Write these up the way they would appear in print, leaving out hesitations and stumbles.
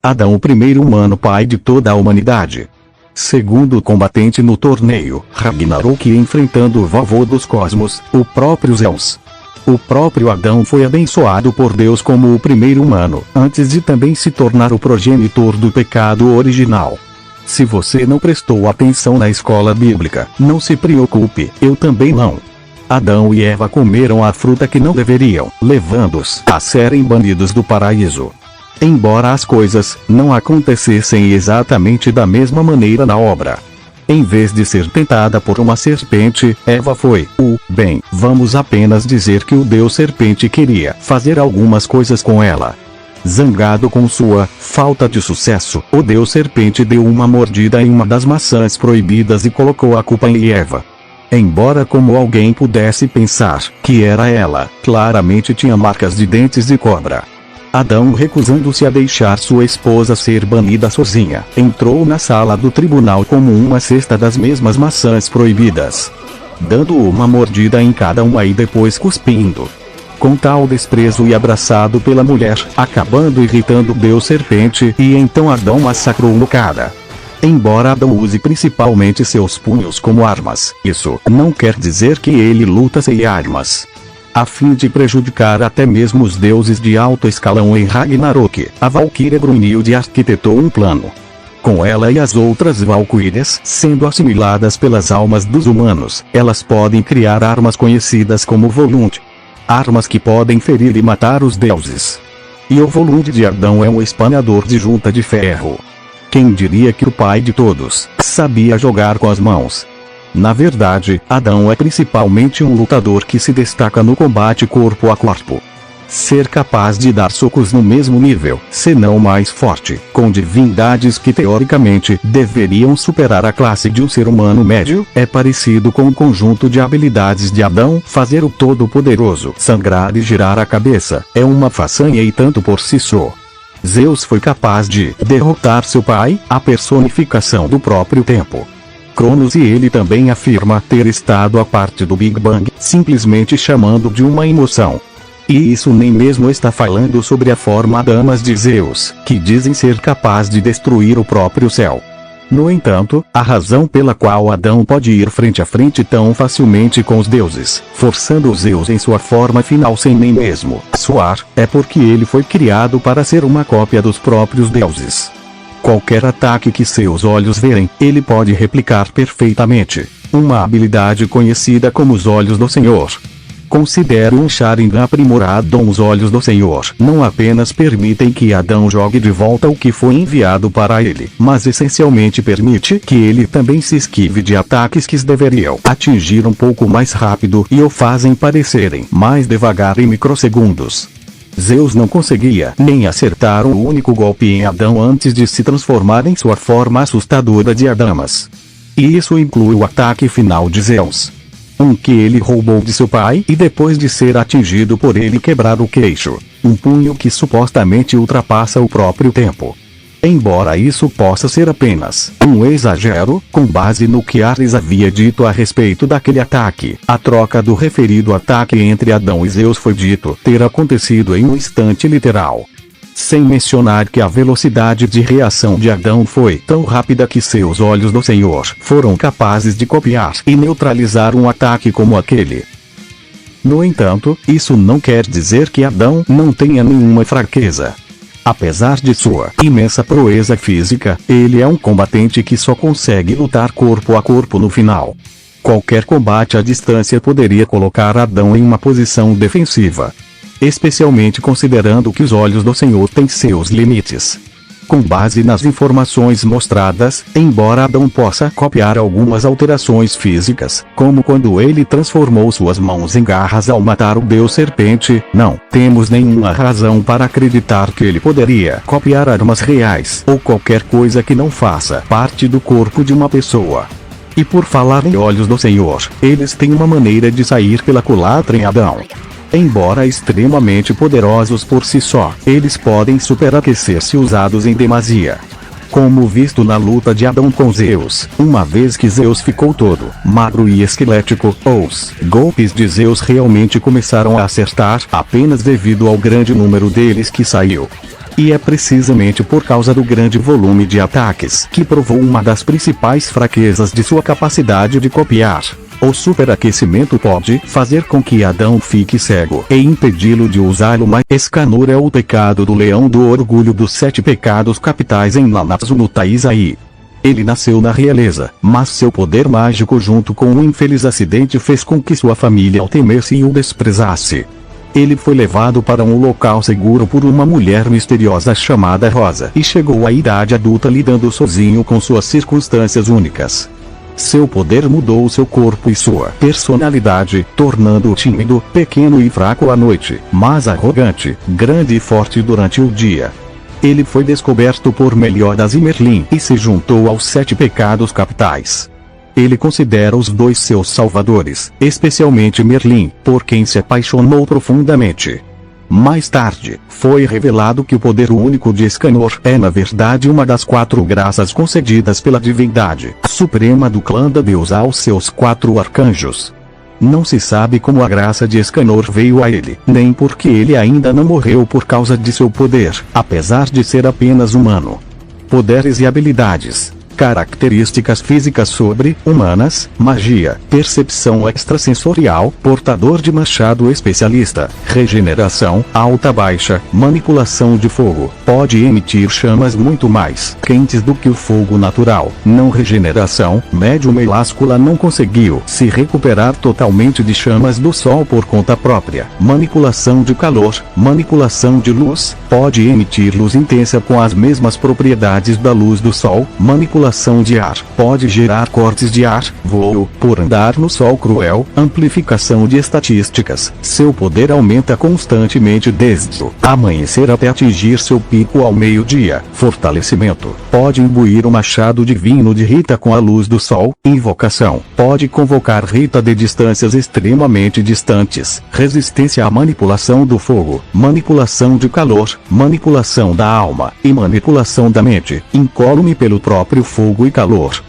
Adão, o primeiro humano pai de toda a humanidade. Segundo combatente no torneio Ragnarok, enfrentando o vovô dos cosmos, o próprio Zeus. O próprio Adão foi abençoado por Deus como o primeiro humano, antes de também se tornar o progenitor do pecado original. Se você não prestou atenção na escola bíblica, não se preocupe, eu também não. Adão e Eva comeram a fruta que não deveriam, levando-os a serem banidos do paraíso. Embora as coisas não acontecessem exatamente da mesma maneira na obra. Em vez de ser tentada por uma serpente, Eva foi bem, vamos apenas dizer que o deus serpente queria fazer algumas coisas com ela. Zangado com sua falta de sucesso, o deus serpente deu uma mordida em uma das maçãs proibidas e colocou a culpa em Eva. Embora como alguém pudesse pensar que era ela, claramente tinha marcas de dentes de cobra. Adão, recusando-se a deixar sua esposa ser banida sozinha, entrou na sala do tribunal como uma cesta das mesmas maçãs proibidas, dando uma mordida em cada uma e depois cuspindo. Com tal desprezo e abraçado pela mulher, acabando irritando Deus serpente, e então Adão massacrou-o cada. Embora Adão use principalmente seus punhos como armas, isso não quer dizer que ele luta sem armas. A fim de prejudicar até mesmo os deuses de alto escalão em Ragnarok, a Valquíria Brunhilde arquitetou um plano. Com ela e as outras valquírias sendo assimiladas pelas almas dos humanos, elas podem criar armas conhecidas como Volund. Armas que podem ferir e matar os deuses. E o Volund de Adão é um espanador de junta de ferro. Quem diria que o pai de todos sabia jogar com as mãos? Na verdade, Adão é principalmente um lutador que se destaca no combate corpo a corpo. Ser capaz de dar socos no mesmo nível, se não mais forte, com divindades que teoricamente deveriam superar a classe de um ser humano médio, é parecido com o conjunto de habilidades de Adão. Fazer o todo-poderoso sangrar e girar a cabeça é uma façanha e tanto por si só. Zeus foi capaz de derrotar seu pai, a personificação do próprio tempo. Cronos, e ele também afirma ter estado a parte do Big Bang, simplesmente chamando de uma emoção. E isso nem mesmo está falando sobre a forma damas de Zeus, que dizem ser capaz de destruir o próprio céu. No entanto, a razão pela qual Adão pode ir frente a frente tão facilmente com os deuses, forçando Zeus em sua forma final sem nem mesmo suar, é porque ele foi criado para ser uma cópia dos próprios deuses. Qualquer ataque que seus olhos verem, ele pode replicar perfeitamente. Uma habilidade conhecida como os olhos do Senhor. Considere um Sharingan aprimorado. Os olhos do Senhor não apenas permitem que Adão jogue de volta o que foi enviado para ele, mas essencialmente permite que ele também se esquive de ataques que deveriam atingir um pouco mais rápido e o fazem parecerem mais devagar em microsegundos. Zeus não conseguia nem acertar um único golpe em Adão antes de se transformar em sua forma assustadora de Adamas. E isso inclui o ataque final de Zeus. Um que ele roubou de seu pai e depois de ser atingido por ele quebrar o queixo. Um punho que supostamente ultrapassa o próprio tempo. Embora isso possa ser apenas um exagero, com base no que Ares havia dito a respeito daquele ataque, a troca do referido ataque entre Adão e Zeus foi dito ter acontecido em um instante literal. Sem mencionar que a velocidade de reação de Adão foi tão rápida que seus olhos do Senhor foram capazes de copiar e neutralizar um ataque como aquele. No entanto, isso não quer dizer que Adão não tenha nenhuma fraqueza. Apesar de sua imensa proeza física, ele é um combatente que só consegue lutar corpo a corpo no final. Qualquer combate à distância poderia colocar Adão em uma posição defensiva. Especialmente considerando que os olhos do Senhor têm seus limites. Com base nas informações mostradas, embora Adão possa copiar algumas alterações físicas, como quando ele transformou suas mãos em garras ao matar o deus serpente, não temos nenhuma razão para acreditar que ele poderia copiar armas reais ou qualquer coisa que não faça parte do corpo de uma pessoa. E por falar em olhos do Senhor, eles têm uma maneira de sair pela culatra em Adão. Embora extremamente poderosos por si só, eles podem superaquecer se usados em demasia. Como visto na luta de Adão com Zeus, uma vez que Zeus ficou todo magro e esquelético, os golpes de Zeus realmente começaram a acertar apenas devido ao grande número deles que saiu. E é precisamente por causa do grande volume de ataques que provou uma das principais fraquezas de sua capacidade de copiar. O superaquecimento pode fazer com que Adão fique cego e impedi-lo de usá-lo, mas Escanor é o pecado do leão do orgulho dos 7 pecados capitais em Nanatsu no Taizai. Ele nasceu na realeza, mas seu poder mágico junto com um infeliz acidente fez com que sua família o temesse e o desprezasse. Ele foi levado para um local seguro por uma mulher misteriosa chamada Rosa e chegou à idade adulta lidando sozinho com suas circunstâncias únicas. Seu poder mudou seu corpo e sua personalidade, tornando-o tímido, pequeno e fraco à noite, mas arrogante, grande e forte durante o dia. Ele foi descoberto por Meliodas e Merlin e se juntou aos 7 pecados capitais. Ele considera os 2 seus salvadores, especialmente Merlin, por quem se apaixonou profundamente. Mais tarde, foi revelado que o poder único de Escanor é na verdade uma das 4 graças concedidas pela divindade suprema do clã da deusa aos seus 4 arcanjos. Não se sabe como a graça de Escanor veio a ele, nem porque ele ainda não morreu por causa de seu poder, apesar de ser apenas humano. Poderes e habilidades. Características físicas sobre-humanas, magia, percepção extrasensorial, portador de machado especialista, regeneração, alta-baixa, manipulação de fogo, pode emitir chamas muito mais quentes do que o fogo natural, não regeneração, médium e Láscula não conseguiu se recuperar totalmente de chamas do sol por conta própria, manipulação de calor, manipulação de luz, pode emitir luz intensa com as mesmas propriedades da luz do sol, manipulação de ar, pode gerar cortes de ar, voo, por andar no sol cruel, amplificação de estatísticas, seu poder aumenta constantemente desde o amanhecer até atingir seu pico ao meio-dia, fortalecimento, pode imbuir o machado divino de Rita com a luz do sol, invocação, pode convocar Rita de distâncias extremamente distantes, resistência à manipulação do fogo, manipulação de calor, manipulação da alma, e manipulação da mente, incólume pelo próprio fogo e calor.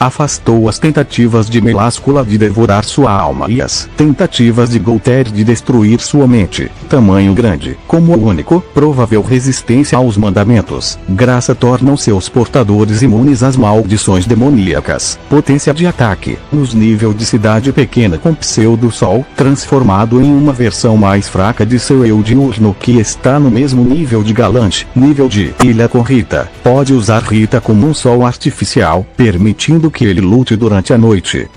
Afastou as tentativas de Meláscula de devorar sua alma e as tentativas de Golter de destruir sua mente. Tamanho grande, como único, provável resistência aos mandamentos. Graça tornam seus portadores imunes às maldições demoníacas. Potência de ataque, nos nível de cidade pequena com pseudo-sol, transformado em uma versão mais fraca de seu eu diurno que está no mesmo nível de Galante, nível de ilha com Rita. Pode usar Rita como um sol artificial, permitindo que ele lute durante a noite.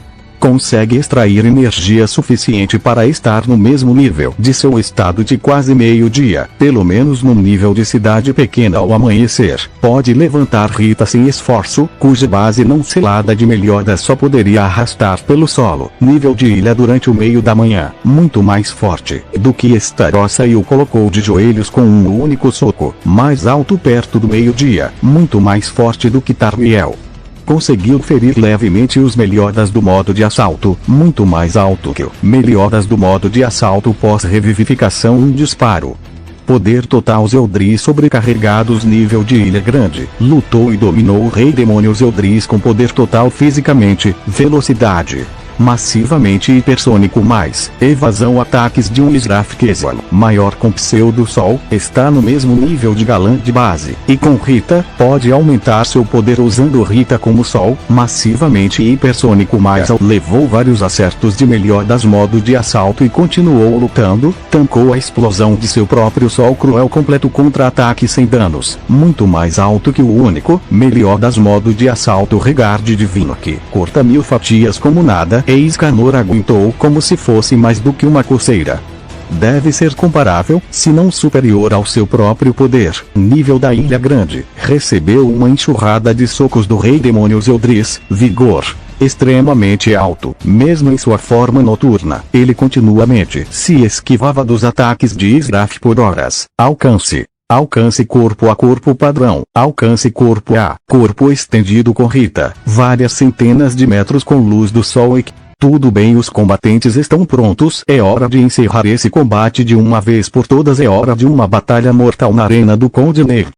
Consegue extrair energia suficiente para estar no mesmo nível de seu estado de quase meio-dia, pelo menos no nível de cidade pequena ao amanhecer. Pode levantar Rita sem esforço, cuja base não selada de Meliodas só poderia arrastar pelo solo, nível de ilha durante o meio da manhã, muito mais forte do que Estarossa e o colocou de joelhos com um único soco, mais alto perto do meio-dia, muito mais forte do que Tarmiel. Conseguiu ferir levemente os Meliodas do modo de assalto, muito mais alto que o Meliodas do modo de assalto pós-revivificação um disparo. Poder total Zeldris sobrecarregados nível de ilha grande, lutou e dominou o rei demônio Zeldris com poder total fisicamente, velocidade. Massivamente hipersônico mais evasão ataques de um Israfquezan maior com pseudo-sol, está no mesmo nível de Galã de base, e com Rita, pode aumentar seu poder usando Rita como sol, massivamente hipersônico mais levou vários acertos de Meliodas modo de assalto e continuou lutando, tancou a explosão de seu próprio sol cruel completo contra-ataque sem danos, muito mais alto que o único, Meliodas modo de assalto Regard divino que corta 1000 fatias como nada, e Escanor aguentou como se fosse mais do que uma coceira. Deve ser comparável, se não superior ao seu próprio poder. Nível da Ilha Grande, recebeu uma enxurrada de socos do Rei Demônio Zeldris, vigor extremamente alto, mesmo em sua forma noturna. Ele continuamente se esquivava dos ataques de Israf por horas. Alcance corpo a corpo padrão, alcance corpo a corpo estendido com Rita, várias centenas de metros com luz do sol e tudo bem, os combatentes estão prontos, é hora de encerrar esse combate de uma vez por todas, é hora de uma batalha mortal na arena do Conde Negro.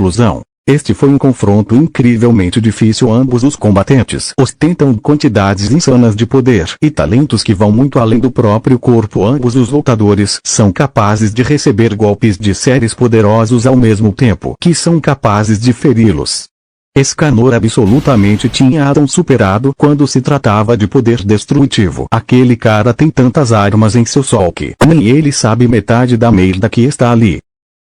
Conclusão. Este foi um confronto incrivelmente difícil. Ambos os combatentes ostentam quantidades insanas de poder e talentos que vão muito além do próprio corpo. Ambos os lutadores são capazes de receber golpes de seres poderosos ao mesmo tempo que são capazes de feri-los. Escanor absolutamente tinha Adam superado quando se tratava de poder destrutivo. Aquele cara tem tantas armas em seu sol que nem ele sabe metade da merda que está ali.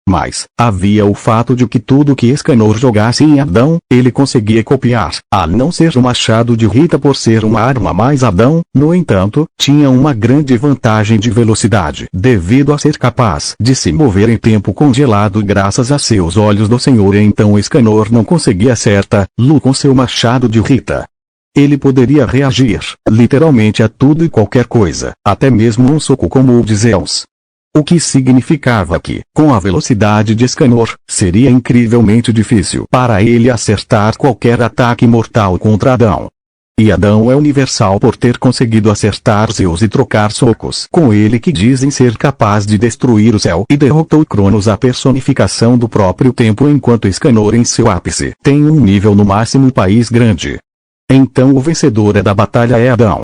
Mas, havia o fato de que tudo que Escanor jogasse em Adão, ele conseguia copiar, a não ser o machado de Rita por ser uma arma mais Adão, no entanto, tinha uma grande vantagem de velocidade devido a ser capaz de se mover em tempo congelado graças a seus olhos do Senhor. E então Escanor não conseguia acertar Lu com seu machado de Rita. Ele poderia reagir, literalmente a tudo e qualquer coisa, até mesmo um soco como o de Zeus. O que significava que, com a velocidade de Escanor, seria incrivelmente difícil para ele acertar qualquer ataque mortal contra Adão. E Adão é universal por ter conseguido acertar Zeus e trocar socos com ele que dizem ser capaz de destruir o céu, e derrotou Cronos, a personificação do próprio tempo, enquanto Escanor em seu ápice tem um nível no máximo país grande. Então o vencedor da batalha é Adão.